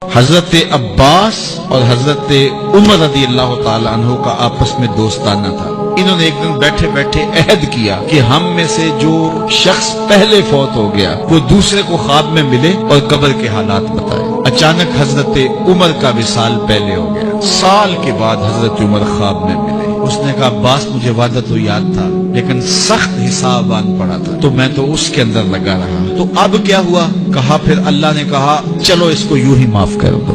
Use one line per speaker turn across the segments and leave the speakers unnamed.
حضرت عباس اور حضرت عمر رضی اللہ تعالیٰ عنہ کا آپس میں دوستانہ تھا۔ انہوں نے ایک دن بیٹھے بیٹھے عہد کیا کہ ہم میں سے جو شخص پہلے فوت ہو گیا وہ دوسرے کو خواب میں ملے اور قبر کے حالات بتائے۔ اچانک حضرت عمر کا وصال پہلے ہو گیا۔ سال کے بعد حضرت عمر خواب میں ملے۔ اس نے کہا عباس مجھے وعدہ تو یاد تھا لیکن سخت حساب آن پڑا تھا تو میں تو اس کے اندر لگا رہا، تو اب کیا ہوا؟ کہا پھر اللہ نے کہا چلو اس کو یوں ہی معاف کر دو۔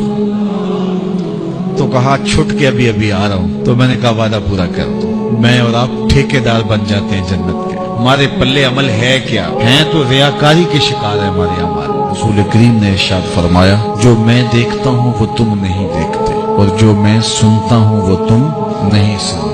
تو کہا چھٹ کے ابھی ابھی آ رہا ہوں۔ تو میں نے کہا وعدہ پورا کر دو، میں اور آپ ٹھیکیدار بن جاتے ہیں جنت کے۔ ہمارے پلے عمل ہے کیا؟ ہیں تو ریاکاری کے شکار ہے ہمارے عمل۔ رسول کریم نے ارشاد فرمایا جو میں دیکھتا ہوں وہ تم نہیں دیکھتے اور جو میں سنتا ہوں وہ تم نہیں سنتے۔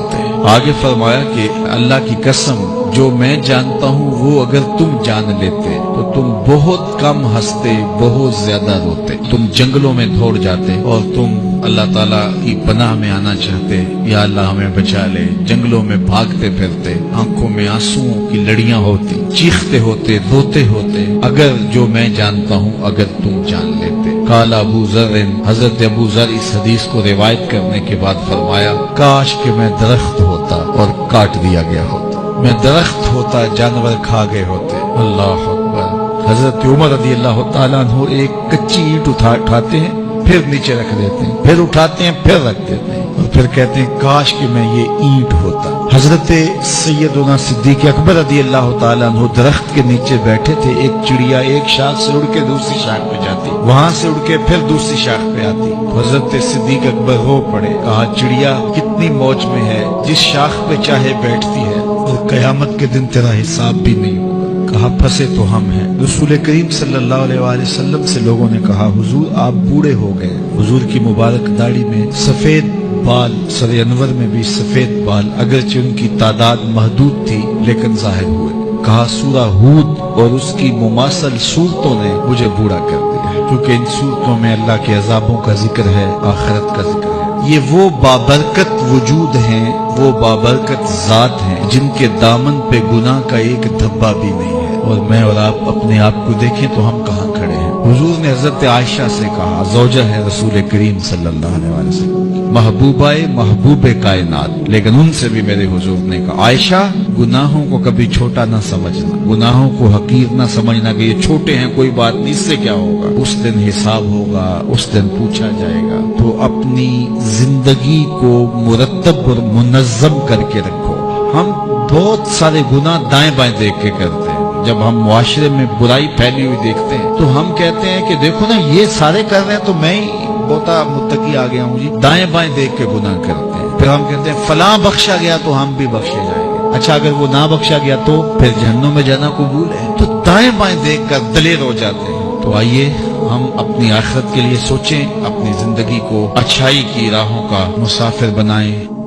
آگے فرمایا کہ اللہ کی قسم جو میں جانتا ہوں وہ اگر تم جان لیتے تو تم بہت کم ہنستے، بہت زیادہ روتے، تم جنگلوں میں دوڑ جاتے اور تم اللہ تعالیٰ کی پناہ میں آنا چاہتے، یا اللہ ہمیں بچا لے۔ جنگلوں میں بھاگتے پھرتے، آنکھوں میں آنسوؤں کی لڑیاں ہوتی، چیختے ہوتے، روتے ہوتے، اگر جو میں جانتا ہوں اگر تم جان لیتے۔ قال ابو ذر، حضرت ابو ذر اس حدیث کو روایت کرنے کے بعد فرمایا کاش کہ میں درخت ہوتا اور کاٹ دیا گیا ہوتا، میں درخت ہوتا جانور کھا گئے ہوتے۔ اللہ اکبر۔ حضرت عمر رضی اللہ تعالیٰ عنہ ایک کچی اینٹ اٹھاتے ہیں، پھر نیچے رکھ دیتے ہیں، پھر اٹھاتے ہیں، پھر رکھ دیتے ہیں اور پھر کہتے ہیں کاش کہ میں یہ اینٹ ہوتا۔ حضرت سیدنا صدیق اکبر رضی اللہ تعالیٰ عنہ درخت کے نیچے بیٹھے تھے، ایک چڑیا ایک شاخ سے اڑ کے دوسری شاخ پہ جاتی، وہاں سے اڑ کے پھر دوسری شاخ پہ آتی۔ حضرت صدیق اکبر رو پڑے، کہا چڑیا کتنی موج میں ہے، جس شاخ پہ چاہے بیٹھتی ہے اور قیامت کے دن تیرا حساب بھی نہیں ہوگا۔ کہا پھنسے تو ہم ہیں۔ رسول کریم صلی اللہ علیہ وآلہ وسلم سے لوگوں نے کہا حضور آپ بوڑھے ہو گئے۔ حضور کی مبارک داڑھی میں سفید بال، سر انور میں بھی سفید بال، اگرچہ ان کی تعداد محدود تھی لیکن ظاہر ہوئے۔ کہا سورہ ہود اور اس کی مماثل صورتوں نے مجھے بوڑھا کر دیا ہے، کیونکہ ان صورتوں میں اللہ کے عذابوں کا ذکر ہے، آخرت کا ذکر ہے۔ یہ وہ بابرکت وجود ہیں، وہ بابرکت ذات ہیں جن کے دامن پہ گناہ کا ایک دھبا بھی نہیں ہے، اور میں اور آپ اپنے آپ کو دیکھیں تو ہم کہاں کھڑے ہیں۔ حضور نے حضرت عائشہ سے کہا، زوجہ ہے رسول کریم صلی اللہ علیہ وسلم، محبوبہ محبوب کائنات، لیکن ان سے بھی میرے حضور نے کہا عائشہ گناہوں کو کبھی چھوٹا نہ سمجھنا، گناہوں کو حقیر نہ سمجھنا کہ یہ چھوٹے ہیں کوئی بات نہیں، اس سے کیا ہوگا، اس دن حساب ہوگا، اس دن پوچھا جائے گا۔ تو اپنی زندگی کو مرتب اور منظم کر کے رکھو۔ ہم بہت سارے گناہ دائیں بائیں دیکھ کے کرتے ہیں۔ جب ہم معاشرے میں برائی پھیلی ہوئی دیکھتے ہیں تو ہم کہتے ہیں کہ دیکھو نا یہ سارے کر رہے ہیں تو میں ہی بہت متقی آ گیا ہوں جی، دائیں بائیں دیکھ کے گناہ کرتے ہیں۔ پھر ہم کہتے ہیں فلاں بخشا گیا تو ہم بھی بخشے جائیں گے، اچھا اگر وہ نہ بخشا گیا تو پھر جہنم میں جانا قبول ہے۔ تو دائیں بائیں دیکھ کر دلیر ہو جاتے ہیں۔ تو آئیے ہم اپنی آخرت کے لیے سوچیں، اپنی زندگی کو اچھائی کی راہوں کا مسافر بنائیں۔